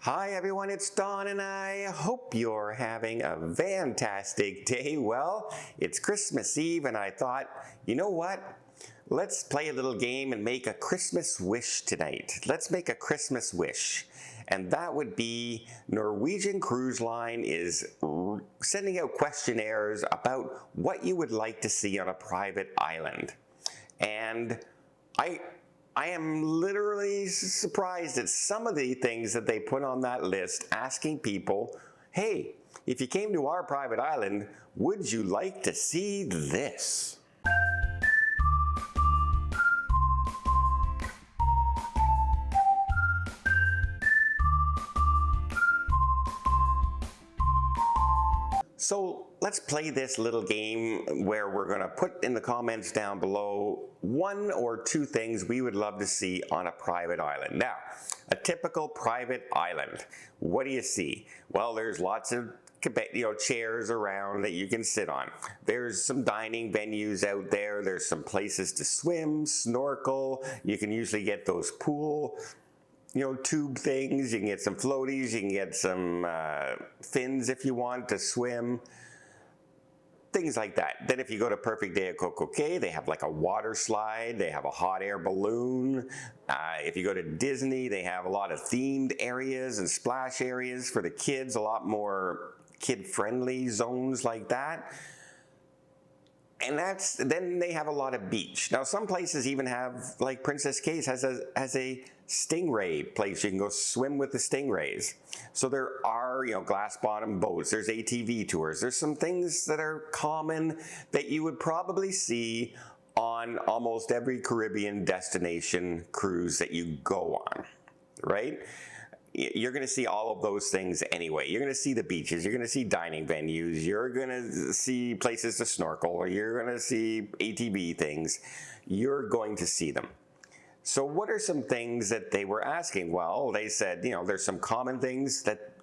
Hi everyone, it's Don and I hope you're having a fantastic day. Well, it's Christmas Eve and I thought, you know what? Let's play a little game and make a Christmas wish tonight. Let's make a Christmas wish. And that would be Norwegian Cruise Line is sending out questionnaires about what you would like to see on a private island. And I am literally surprised at some of the things that they put on that list, asking people, hey, if you came to our private island, would you like to see this? So let's play this little game where we're going to put in the comments down below one or two things we would love to see on a private island. Now, a typical private island, what do you see? Well, there's lots of chairs around that you can sit on. There's some dining venues out there. There's some places to swim, snorkel. You can usually get those pool tube things. You can get some floaties, you can get some fins if you want to swim, things like that. Then if you go to Perfect Day at Coco Cay, they have like a water slide, they have a hot air balloon. If you go to Disney, they have a lot of themed areas and splash areas for the kids, a lot more kid-friendly zones like that. And then they have a lot of beach. Now some places even have, like Princess Cay's has a stingray place. You can go swim with the stingrays. So there are, glass bottom boats. There's ATV tours. There's some things that are common that you would probably see on almost every Caribbean destination cruise that you go on, right? You're going to see all of those things anyway. You're going to see the beaches, you're going to see dining venues, you're going to see places to snorkel, you're going to see ATV things. You're going to see them. So what are some things that they were asking? Well, they said, there's some common things that,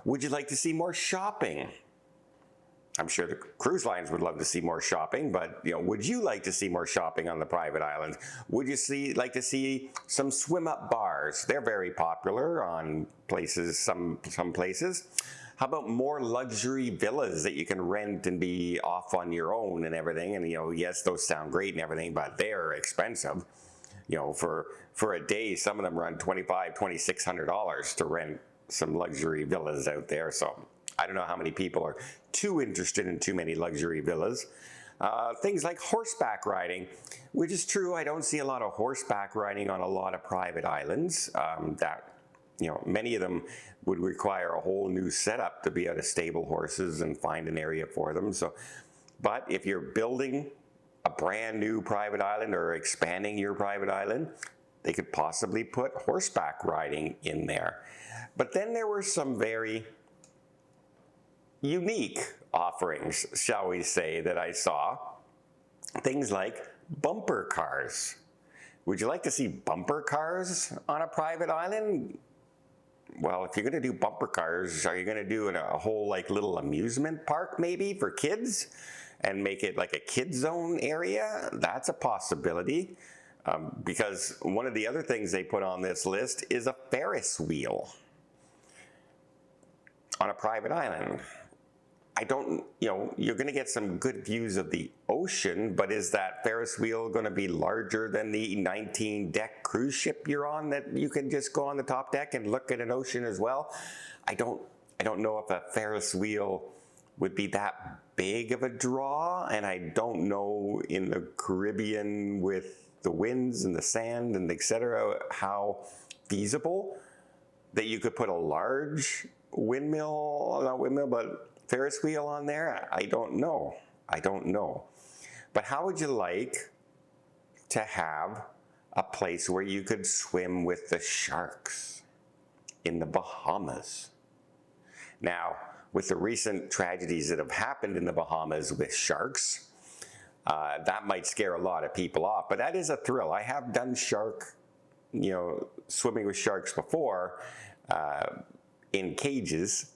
would you like to see more shopping? I'm sure the cruise lines would love to see more shopping, but would you like to see more shopping on the private island? Would you like to see some swim-up bars? They're very popular on places, some places. How about more luxury villas that you can rent and be off on your own and everything? And yes, those sound great and everything, but they're expensive. For a day, some of them run $2,500, $2,600 to rent some luxury villas out there. So I don't know how many people are too interested in too many luxury villas. Things like horseback riding, which is true. I don't see a lot of horseback riding on a lot of private islands. Many of them would require a whole new setup to be able to stable horses and find an area for them. But if you're building a brand new private island or expanding your private island, they could possibly put horseback riding in there. But then there were some very unique offerings, shall we say, that I saw. Things like bumper cars. Would you like to see bumper cars on a private island? Well, if you're going to do bumper cars, are you going to do a whole little amusement park maybe for kids and make it like a kid zone area? That's a possibility. Because one of the other things they put on this list is a Ferris wheel on a private island. You're going to get some good views of the ocean, but is that Ferris wheel going to be larger than the 19-deck cruise ship you're on that you can just go on the top deck and look at an ocean as well? I don't know if a Ferris wheel would be that big of a draw, and I don't know in the Caribbean with the winds and the sand and etc. how feasible that you could put a large Ferris wheel on there. I don't know. But how would you like to have a place where you could swim with the sharks in the Bahamas? Now, with the recent tragedies that have happened in the Bahamas with sharks, that might scare a lot of people off, but that is a thrill. I have done swimming with sharks before in cages.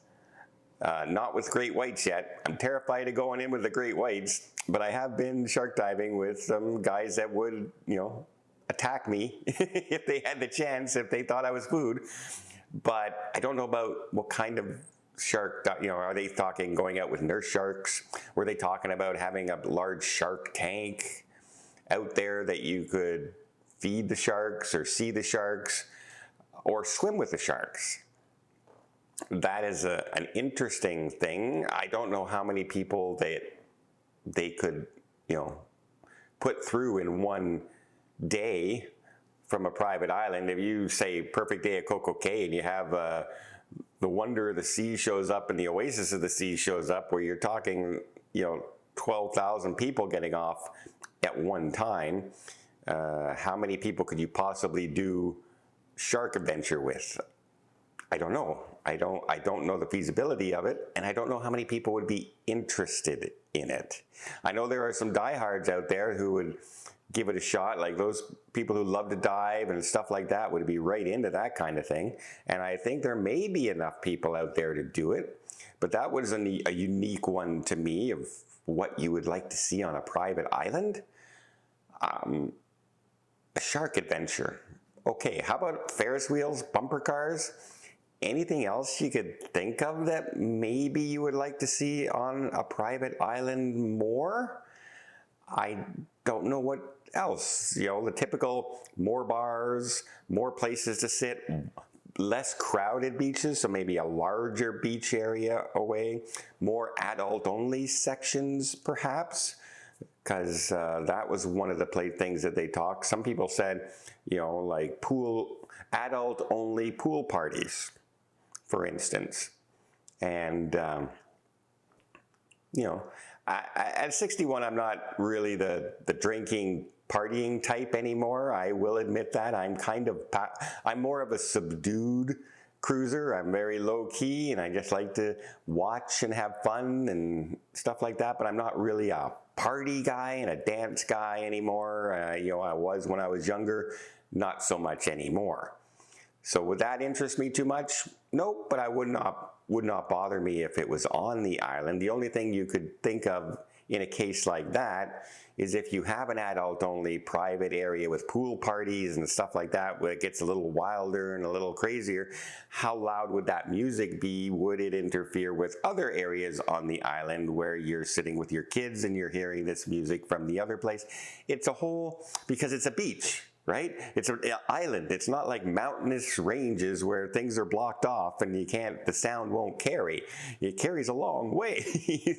Not with great whites yet. I'm terrified of going in with the great whites, but I have been shark diving with some guys that would, attack me if they had the chance, if they thought I was food. but I don't know about what kind of shark, you know, are they talking going out with nurse sharks? Were they talking about having a large shark tank out there that you could feed the sharks or see the sharks or swim with the sharks? That is an interesting thing. I don't know how many people they could, you know, put through in one day from a private island. If you say perfect day at Coco Cay and you have the wonder of the sea shows up and the oasis of the sea shows up, where you're talking, you know, 12,000 people getting off at one time, how many people could you possibly do shark adventure with? I don't know. I don't know the feasibility of it, and I don't know how many people would be interested in it. I know there are some diehards out there who would give it a shot, like those people who love to dive and stuff like that would be right into that kind of thing. And I think there may be enough people out there to do it, but that was a unique one to me of what you would like to see on a private island. A shark adventure. Okay, how about Ferris wheels, bumper cars? Anything else you could think of that maybe you would like to see on a private island more? I don't know what else. You know, the typical more bars, more places to sit, less crowded beaches, so maybe a larger beach area away, more adult-only sections perhaps, because that was one of the things that they talked. Some people said, you know, like adult-only pool parties, for instance. And, you know, at 61, I'm not really the drinking, partying type anymore. I will admit that. I'm more of a subdued cruiser. I'm very low key, and I just like to watch and have fun and stuff like that, but I'm not really a party guy and a dance guy anymore. You know, I was when I was younger, not so much anymore. So would that interest me too much? Nope, but I would not bother me if it was on the island. The only thing you could think of in a case like that is if you have an adult-only private area with pool parties and stuff like that, where it gets a little wilder and a little crazier, how loud would that music be? Would it interfere with other areas on the island where you're sitting with your kids and you're hearing this music from the other place? It's a whole, because it's a beach, right? It's an island. It's not like mountainous ranges where things are blocked off and the sound won't carry. It carries a long way.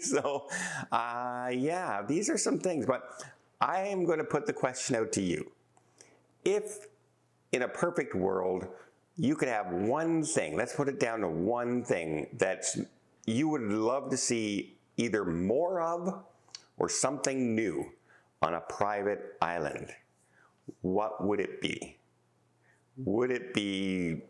So, yeah, these are some things, but I am going to put the question out to you. If in a perfect world, you could have one thing, let's put it down to one thing that you would love to see either more of or something new on a private island, what would it be? Would it be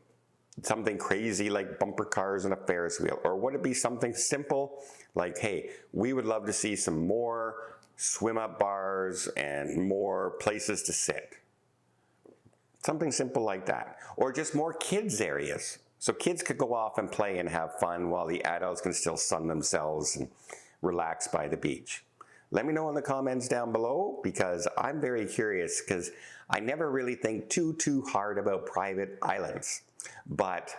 something crazy like bumper cars and a Ferris wheel? Or would it be something simple like, hey, we would love to see some more swim-up bars and more places to sit? Something simple like that. Or just more kids areas. So kids could go off and play and have fun while the adults can still sun themselves and relax by the beach. Let me know in the comments down below, because I'm very curious, because I never really think too hard about private islands. But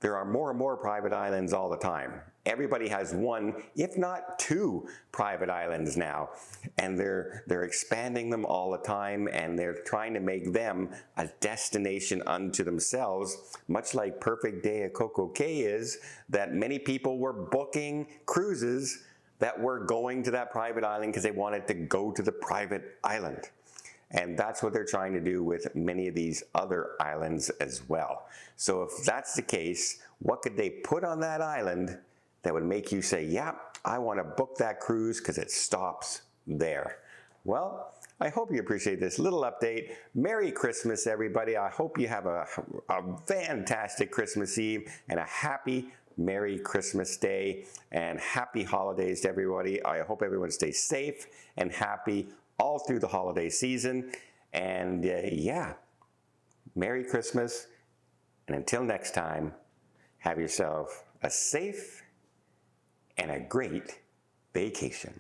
there are more and more private islands all the time. Everybody has one, if not two, private islands now. And they're expanding them all the time, and they're trying to make them a destination unto themselves, much like Perfect Day at Coco Cay is, that many people were booking cruises that were going to that private island because they wanted to go to the private island. And that's what they're trying to do with many of these other islands as well. So if that's the case, what could they put on that island that would make you say, yeah, I want to book that cruise because it stops there? Well, I hope you appreciate this little update. Merry Christmas, everybody. I hope you have a fantastic Christmas Eve and a happy Merry Christmas Day, and happy holidays to everybody. I hope everyone stays safe and happy all through the holiday season. And yeah, Merry Christmas. And until next time, have yourself a safe and a great vacation.